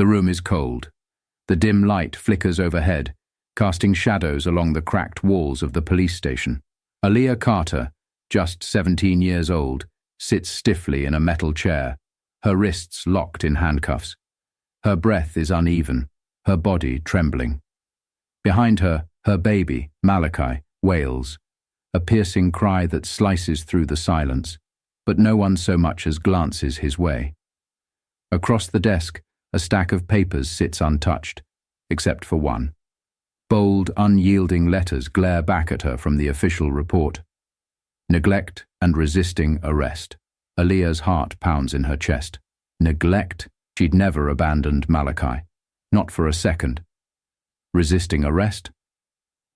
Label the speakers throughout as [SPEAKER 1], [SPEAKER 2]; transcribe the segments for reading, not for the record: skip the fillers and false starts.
[SPEAKER 1] The room is cold. The dim light flickers overhead, casting shadows along the cracked walls of the police station. Aaliyah Carter, just 17 years old, sits stiffly in a metal chair, her wrists locked in handcuffs. Her breath is uneven, her body trembling. Behind her, her baby, Malachi, wails, a piercing cry that slices through the silence, but no one so much as glances his way. Across the desk, a stack of papers sits untouched, except for one. Bold, unyielding letters glare back at her from the official report. Neglect and resisting arrest. Aaliyah's heart pounds in her chest. Neglect? She'd never abandoned Malachi. Not for a second. Resisting arrest?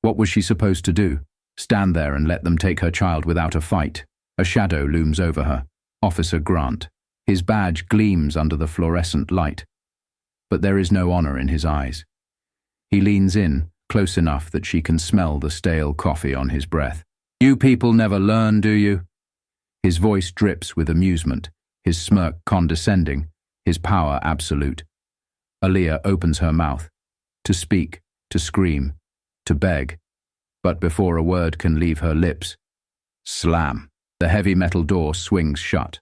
[SPEAKER 1] What was she supposed to do? Stand there and let them take her child without a fight? A shadow looms over her. Officer Grant. His badge gleams under the fluorescent light. But there is no honor in his eyes. He leans in, close enough that she can smell the stale coffee on his breath. "You people never learn, do you?" His voice drips with amusement, his smirk condescending, his power absolute. Aaliyah opens her mouth, to speak, to scream, to beg. But before a word can leave her lips, slam! The heavy metal door swings shut.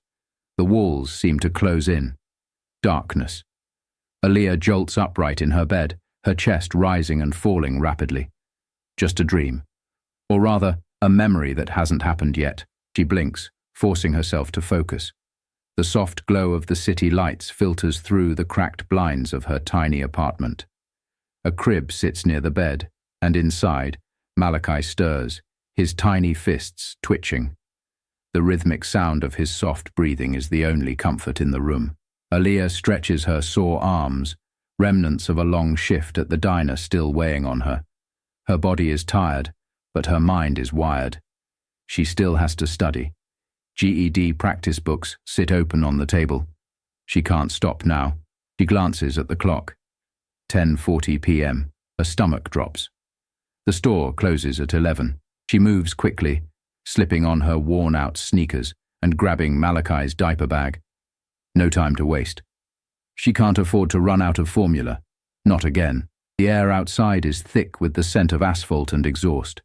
[SPEAKER 1] The walls seem to close in. Darkness. Aaliyah jolts upright in her bed, her chest rising and falling rapidly. Just a dream. Or rather, a memory that hasn't happened yet. She blinks, forcing herself to focus. The soft glow of the city lights filters through the cracked blinds of her tiny apartment. A crib sits near the bed, and inside, Malachi stirs, his tiny fists twitching. The rhythmic sound of his soft breathing is the only comfort in the room. Aaliyah stretches her sore arms, remnants of a long shift at the diner still weighing on her. Her body is tired, but her mind is wired. She still has to study. GED practice books sit open on the table. She can't stop now. She glances at the clock. 10:40 p.m. Her stomach drops. The store closes at 11. She moves quickly, slipping on her worn-out sneakers and grabbing Malachi's diaper bag. No time to waste. She can't afford to run out of formula. Not again. The air outside is thick with the scent of asphalt and exhaust.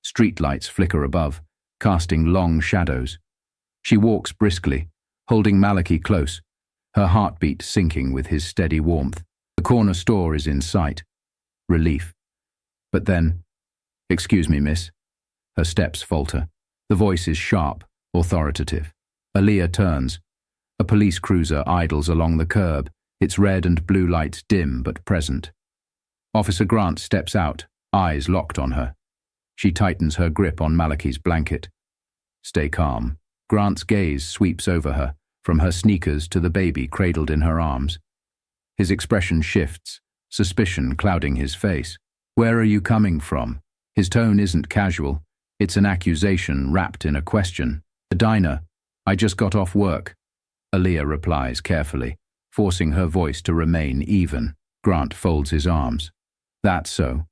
[SPEAKER 1] Streetlights flicker above, casting long shadows. She walks briskly, holding Malachi close, her heartbeat sinking with his steady warmth. The corner store is in sight. Relief. But then, "Excuse me, miss." Her steps falter. The voice is sharp, authoritative. Aaliyah turns. A police cruiser idles along the curb, its red and blue lights dim but present. Officer Grant steps out, eyes locked on her. She tightens her grip on Malachi's blanket. Stay calm. Grant's gaze sweeps over her, from her sneakers to the baby cradled in her arms. His expression shifts, suspicion clouding his face. "Where are you coming from?" His tone isn't casual. It's an accusation wrapped in a question. "The diner. I just got off work." Aaliyah replies carefully, forcing her voice to remain even. Grant folds his arms. "That's so.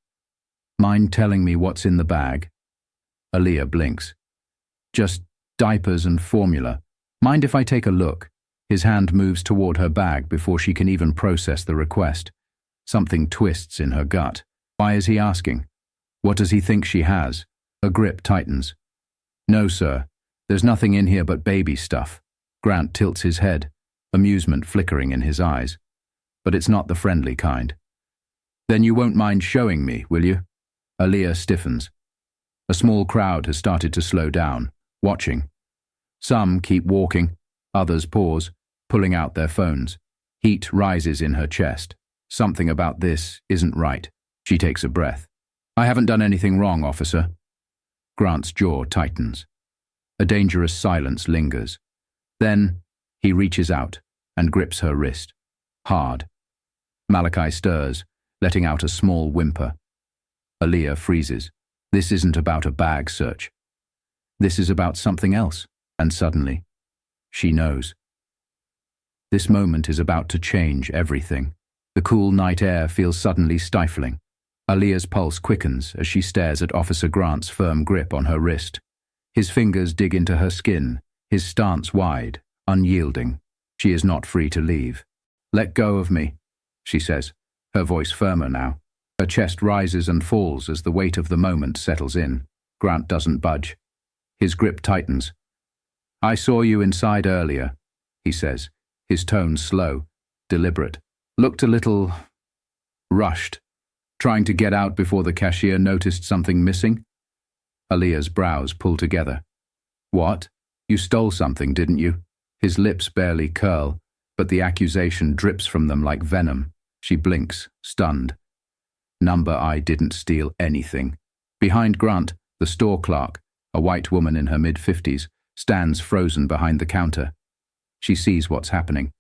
[SPEAKER 1] Mind telling me what's in the bag?" Aaliyah blinks. "Just diapers and formula. Mind if I take a look?" His hand moves toward her bag before she can even process the request. Something twists in her gut. Why is he asking? What does he think she has? Her grip tightens. "No, sir. There's nothing in here but baby stuff." Grant tilts his head, amusement flickering in his eyes. But it's not the friendly kind. "Then you won't mind showing me, will you?" Aaliyah stiffens. A small crowd has started to slow down, watching. Some keep walking, others pause, pulling out their phones. Heat rises in her chest. Something about this isn't right. She takes a breath. "I haven't done anything wrong, officer." Grant's jaw tightens. A dangerous silence lingers. Then, he reaches out and grips her wrist. Hard. Malachi stirs, letting out a small whimper. Aaliyah freezes. This isn't about a bag search. This is about something else, and suddenly, she knows. This moment is about to change everything. The cool night air feels suddenly stifling. Aaliyah's pulse quickens as she stares at Officer Grant's firm grip on her wrist. His fingers dig into her skin, his stance wide, unyielding. She is not free to leave. "Let go of me." she says, her voice firmer now. Her chest rises and falls as the weight of the moment settles in. Grant doesn't budge. His grip tightens. "I saw you inside earlier," he says, his tone slow, deliberate. "Looked a little rushed, trying to get out before the cashier noticed something missing." Aaliyah's brows pull together. "What? You stole something, didn't you?" His lips barely curl, but the accusation drips from them like venom. She blinks, stunned. I didn't steal anything." Behind Grant, the store clerk, a white woman in her mid-50s, stands frozen behind the counter. She sees what's happening,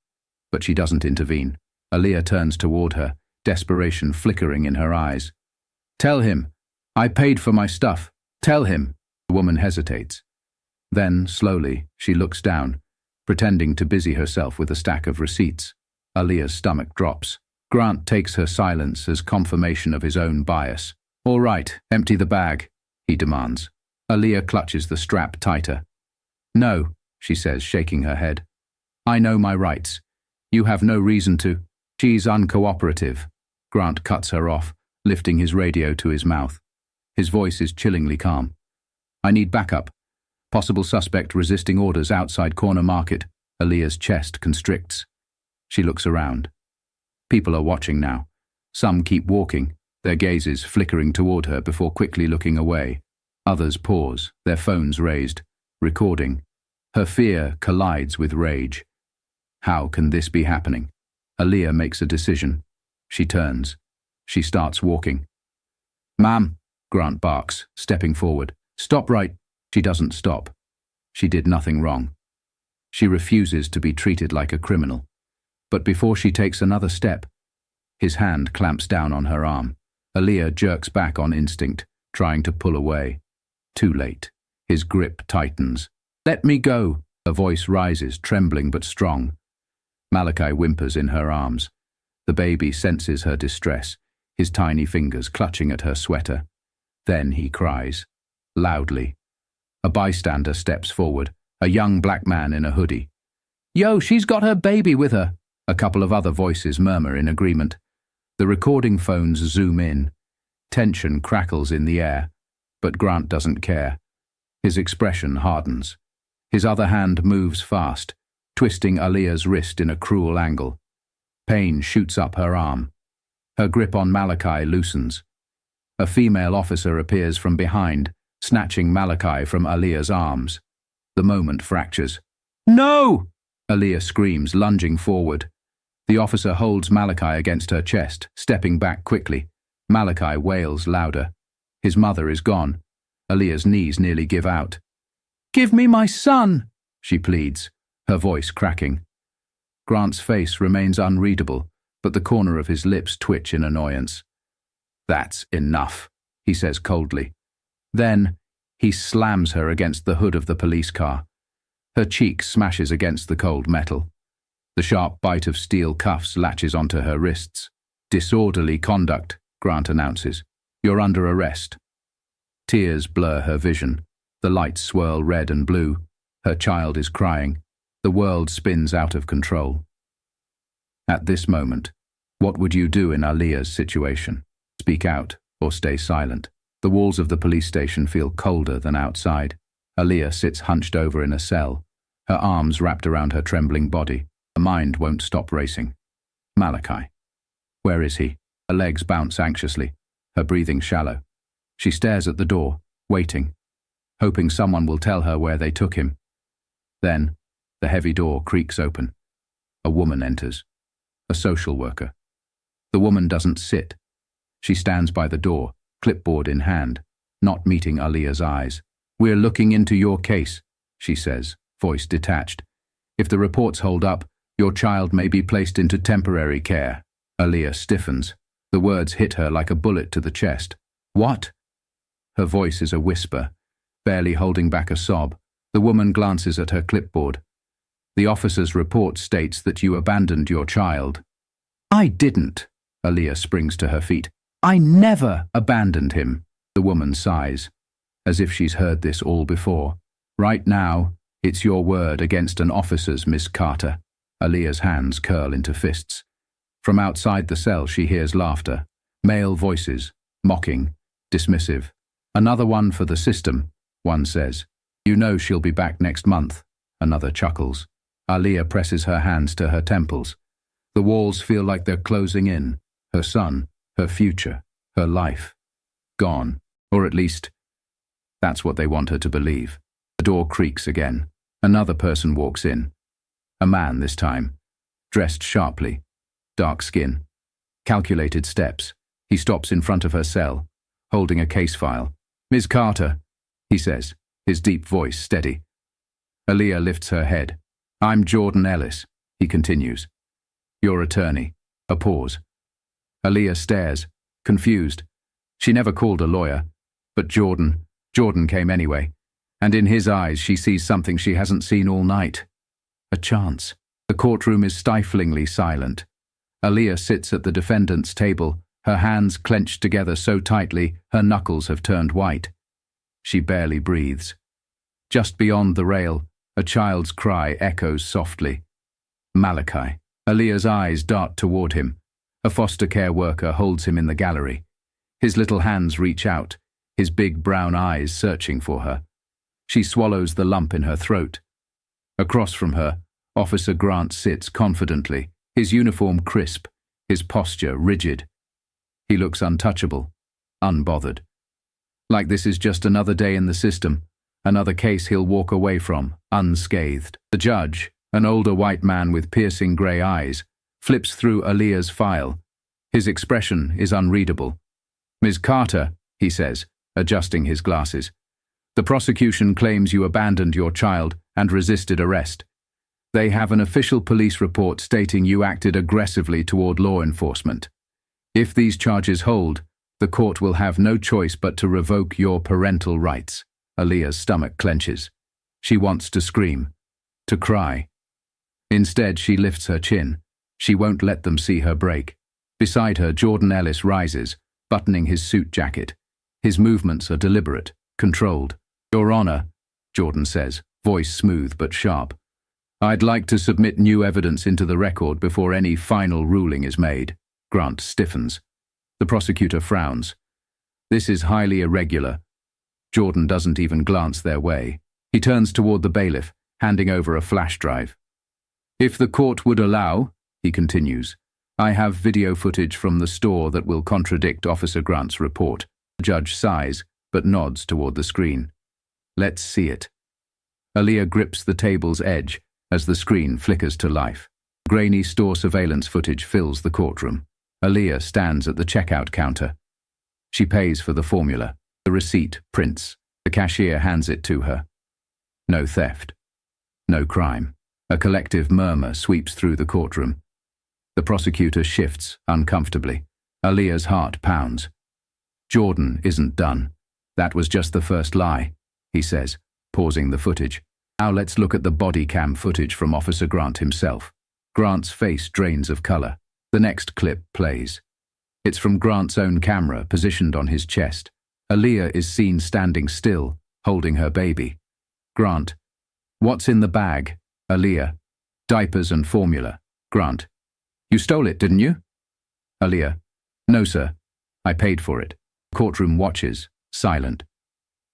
[SPEAKER 1] but she doesn't intervene. Aaliyah turns toward her, desperation flickering in her eyes. "Tell him. I paid for my stuff. Tell him." The woman hesitates. Then, slowly, she looks down, pretending to busy herself with a stack of receipts. Aaliyah's stomach drops. Grant takes her silence as confirmation of his own bias. "All right, empty the bag," he demands. Aaliyah clutches the strap tighter. "No," she says, shaking her head. "I know my rights. You have no reason to." She's uncooperative. Grant cuts her off, lifting his radio to his mouth. His voice is chillingly calm. "I need backup. Possible suspect resisting orders outside Corner Market." Aaliyah's chest constricts. She looks around. People are watching now. Some keep walking, their gazes flickering toward her before quickly looking away. Others pause, their phones raised, recording. Her fear collides with rage. How can this be happening? Aaliyah makes a decision. She turns. She starts walking. "Ma'am," Grant barks, stepping forward. "Stop right." She doesn't stop. She did nothing wrong. She refuses to be treated like a criminal. But before she takes another step, his hand clamps down on her arm. Aaliyah jerks back on instinct, trying to pull away. Too late. His grip tightens. "Let me go." Her voice rises, trembling but strong. Malachi whimpers in her arms. The baby senses her distress, his tiny fingers clutching at her sweater. Then he cries, loudly. A bystander steps forward, a young black man in a hoodie. "Yo, she's got her baby with her." A couple of other voices murmur in agreement. The recording phones zoom in. Tension crackles in the air, but Grant doesn't care. His expression hardens. His other hand moves fast, twisting Aaliyah's wrist in a cruel angle. Pain shoots up her arm. Her grip on Malachi loosens. A female officer appears from behind, snatching Malachi from Aaliyah's arms. The moment fractures. "No!" Aaliyah screams, lunging forward. The officer holds Malachi against her chest, stepping back quickly. Malachi wails louder. His mother is gone. Aaliyah's knees nearly give out. "Give me my son!" she pleads, her voice cracking. Grant's face remains unreadable, but the corner of his lips twitch in annoyance. "That's enough," he says coldly. Then, he slams her against the hood of the police car. Her cheek smashes against the cold metal. The sharp bite of steel cuffs latches onto her wrists. "Disorderly conduct," Grant announces. "You're under arrest." Tears blur her vision. The lights swirl red and blue. Her child is crying. The world spins out of control. At this moment, what would you do in Aaliyah's situation? Speak out or stay silent? The walls of the police station feel colder than outside. Aaliyah sits hunched over in a cell, her arms wrapped around her trembling body. Her mind won't stop racing. Malachi. Where is he? Her legs bounce anxiously, her breathing shallow. She stares at the door, waiting, hoping someone will tell her where they took him. Then, the heavy door creaks open. A woman enters. A social worker. The woman doesn't sit. She stands by the door, clipboard in hand, not meeting Aaliyah's eyes. "We're looking into your case," she says, voice detached. "If the reports hold up, your child may be placed into temporary care." Aaliyah stiffens. The words hit her like a bullet to the chest. "What?" Her voice is a whisper, barely holding back a sob. The woman glances at her clipboard. "The officer's report states that you abandoned your child." "I didn't." Aaliyah springs to her feet. "I never abandoned him." The woman sighs, as if she's heard this all before. "Right now, it's your word against an officer's, Miss Carter." Aaliyah's hands curl into fists. From outside the cell she hears laughter, male voices, mocking, dismissive. "Another one for the system," one says. "You know she'll be back next month," another chuckles. Aaliyah presses her hands to her temples. The walls feel like they're closing in. Her son, her future, her life. Gone. Or at least, that's what they want her to believe. The door creaks again. Another person walks in. A man this time. Dressed sharply. Dark skin. Calculated steps. He stops in front of her cell, holding a case file. "Ms. Carter," he says, his deep voice steady. Aaliyah lifts her head. "I'm Jordan Ellis," he continues. "Your attorney." A pause. Aaliyah stares, confused. She never called a lawyer, but Jordan came anyway, and in his eyes she sees something she hasn't seen all night. A chance. The courtroom is stiflingly silent. Aaliyah sits at the defendant's table, her hands clenched together so tightly her knuckles have turned white. She barely breathes. Just beyond the rail, a child's cry echoes softly. Malachi. Aaliyah's eyes dart toward him. A foster care worker holds him in the gallery. His little hands reach out, his big brown eyes searching for her. She swallows the lump in her throat. Across from her, Officer Grant sits confidently, his uniform crisp, his posture rigid. He looks untouchable, unbothered. Like this is just another day in the system, another case he'll walk away from, unscathed. The judge, an older white man with piercing grey eyes, flips through Aaliyah's file. His expression is unreadable. "Ms. Carter," he says, adjusting his glasses, "the prosecution claims you abandoned your child and resisted arrest. They have an official police report stating you acted aggressively toward law enforcement. If these charges hold, the court will have no choice but to revoke your parental rights." Aaliyah's stomach clenches. She wants to scream, to cry. Instead, she lifts her chin. She won't let them see her break. Beside her, Jordan Ellis rises, buttoning his suit jacket. His movements are deliberate, controlled. "Your Honor," Jordan says, voice smooth but sharp, "I'd like to submit new evidence into the record before any final ruling is made." Grant stiffens. The prosecutor frowns. This is highly irregular. Jordan doesn't even glance their way. He turns toward the bailiff, handing over a flash drive. "If the court would allow," he continues, "I have video footage from the store that will contradict Officer Grant's report." The judge sighs, but nods toward the screen. "Let's see it." Aaliyah grips the table's edge as the screen flickers to life. Grainy store surveillance footage fills the courtroom. Aaliyah stands at the checkout counter. She pays for the formula. The receipt prints. The cashier hands it to her. No theft. No crime. A collective murmur sweeps through the courtroom. The prosecutor shifts uncomfortably. Aaliyah's heart pounds. Jordan isn't done. "That was just the first lie," he says, pausing the footage. "Now let's look at the body cam footage from Officer Grant himself." Grant's face drains of color. The next clip plays. It's from Grant's own camera, positioned on his chest. Aaliyah is seen standing still, holding her baby. Grant. "What's in the bag?" Aaliyah. "Diapers and formula." Grant. "You stole it, didn't you?" Aaliyah. "No, sir. I paid for it." Courtroom watches, silent.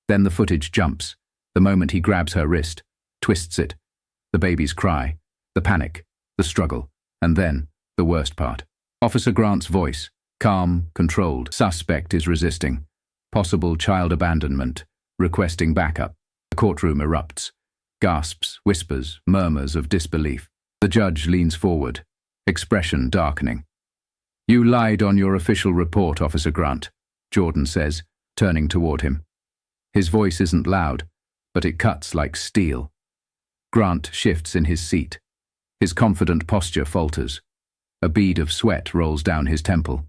[SPEAKER 1] Then the footage jumps. The moment he grabs her wrist, twists it. The baby's cry, the panic, the struggle, and then the worst part. Officer Grant's voice, calm, controlled. Suspect is resisting. Possible child abandonment, requesting backup. The courtroom erupts. Gasps, whispers, murmurs of disbelief. The judge leans forward, expression darkening. "You lied on your official report, Officer Grant," Jordan says, turning toward him. His voice isn't loud, but it cuts like steel. Grant shifts in his seat. His confident posture falters. A bead of sweat rolls down his temple.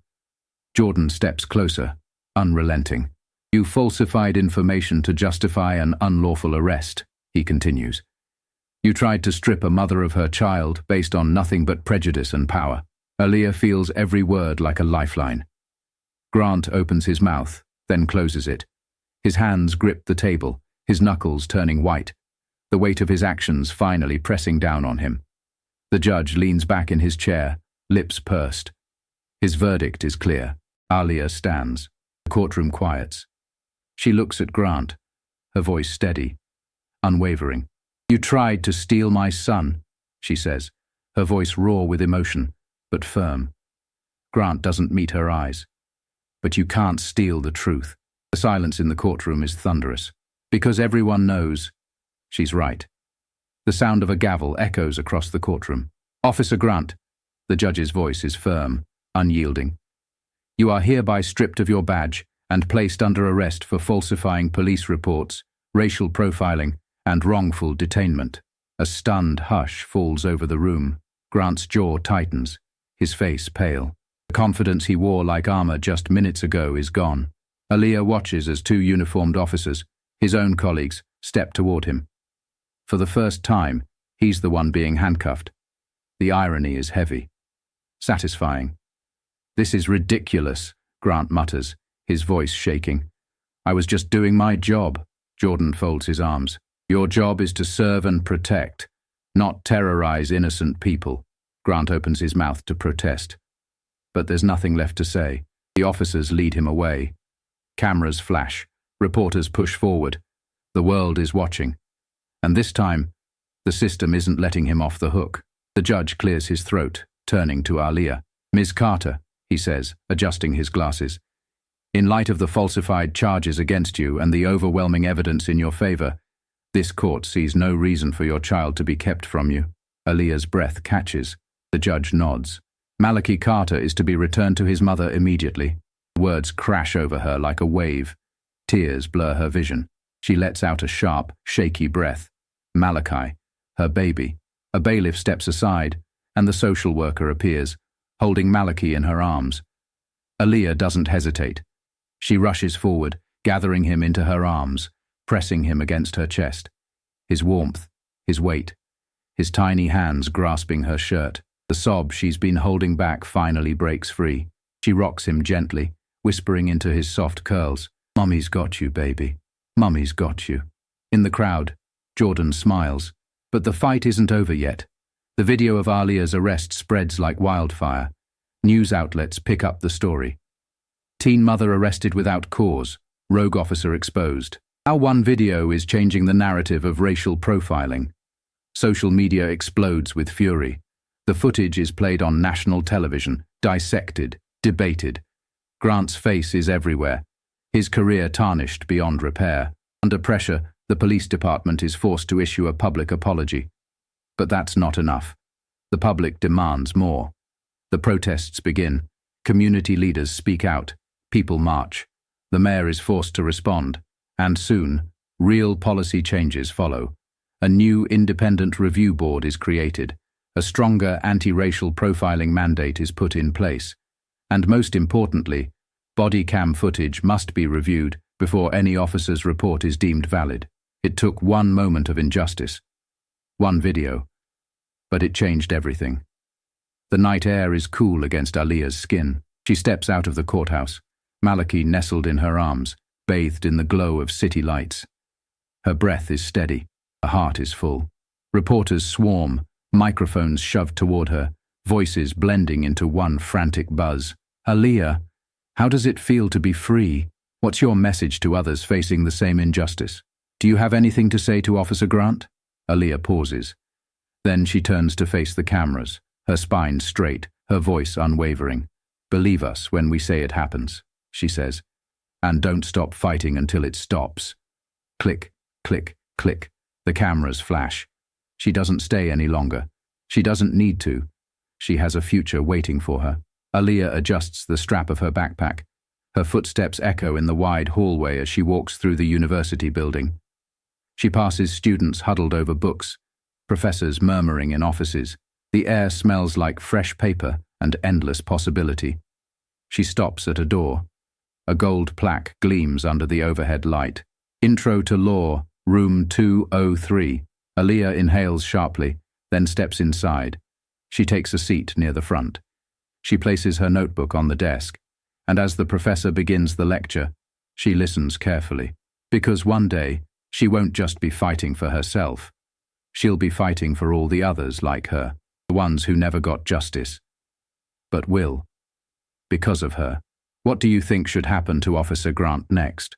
[SPEAKER 1] Jordan steps closer, unrelenting. "You falsified information to justify an unlawful arrest," he continues. "You tried to strip a mother of her child based on nothing but prejudice and power." Aaliyah feels every word like a lifeline. Grant opens his mouth, then closes it. His hands grip the table, his knuckles turning white, the weight of his actions finally pressing down on him. The judge leans back in his chair, lips pursed. His verdict is clear. Aaliyah stands. The courtroom quiets. She looks at Grant, her voice steady, unwavering. "You tried to steal my son," she says, her voice raw with emotion, but firm. Grant doesn't meet her eyes. "But you can't steal the truth." The silence in the courtroom is thunderous. Because everyone knows she's right. The sound of a gavel echoes across the courtroom. "Officer Grant," the judge's voice is firm, unyielding. "You are hereby stripped of your badge and placed under arrest for falsifying police reports, racial profiling, and wrongful detainment." A stunned hush falls over the room. Grant's jaw tightens, his face pale. The confidence he wore like armor just minutes ago is gone. Aaliyah watches as two uniformed officers, his own colleagues, step toward him. For the first time, he's the one being handcuffed. The irony is heavy. Satisfying. "This is ridiculous," Grant mutters, his voice shaking. "I was just doing my job." Jordan folds his arms. "Your job is to serve and protect, not terrorize innocent people." Grant opens his mouth to protest. But there's nothing left to say. The officers lead him away. Cameras flash. Reporters push forward. The world is watching. And this time, the system isn't letting him off the hook. The judge clears his throat, turning to Aaliyah. "Ms. Carter," he says, adjusting his glasses, "in light of the falsified charges against you and the overwhelming evidence in your favor, this court sees no reason for your child to be kept from you." Aaliyah's breath catches. The judge nods. "Aaliyah Carter is to be returned to his mother immediately." Words crash over her like a wave. Tears blur her vision. She lets out a sharp, shaky breath. Malachi, her baby. A bailiff steps aside, and the social worker appears, holding Malachi in her arms. Aaliyah doesn't hesitate. She rushes forward, gathering him into her arms, pressing him against her chest. His warmth, his weight, his tiny hands grasping her shirt. The sob she's been holding back finally breaks free. She rocks him gently, whispering into his soft curls, "Mommy's got you, baby. Mommy's got you." In the crowd, Jordan smiles. But the fight isn't over yet. The video of Aaliyah's arrest spreads like wildfire. News outlets pick up the story. Teen mother arrested without cause, rogue officer exposed. How one video is changing the narrative of racial profiling. Social media explodes with fury. The footage is played on national television, dissected, debated. Grant's face is everywhere, his career tarnished beyond repair. Under pressure, the police department is forced to issue a public apology. But that's not enough. The public demands more. The protests begin. Community leaders speak out. People march. The mayor is forced to respond. And soon, real policy changes follow. A new independent review board is created. A stronger anti-racial profiling mandate is put in place. And most importantly, body cam footage must be reviewed before any officer's report is deemed valid. It took one moment of injustice, one video, but it changed everything. The night air is cool against Aaliyah's skin. She steps out of the courthouse, Malachi nestled in her arms, bathed in the glow of city lights. Her breath is steady, her heart is full. Reporters swarm, microphones shoved toward her, voices blending into one frantic buzz. "Aaliyah, how does it feel to be free? What's your message to others facing the same injustice? Do you have anything to say to Officer Grant?" Aaliyah pauses. Then she turns to face the cameras, her spine straight, her voice unwavering. "Believe us when we say it happens," she says, "and don't stop fighting until it stops." Click, click, click. The cameras flash. She doesn't stay any longer. She doesn't need to. She has a future waiting for her. Aaliyah adjusts the strap of her backpack. Her footsteps echo in the wide hallway as she walks through the university building. She passes students huddled over books, professors murmuring in offices. The air smells like fresh paper and endless possibility. She stops at a door. A gold plaque gleams under the overhead light. "Intro to Law, Room 203. Aaliyah inhales sharply, then steps inside. She takes a seat near the front. She places her notebook on the desk, and as the professor begins the lecture, she listens carefully. Because one day, she won't just be fighting for herself. She'll be fighting for all the others like her, the ones who never got justice. but will. Because of her. What do you think should happen to Officer Grant next?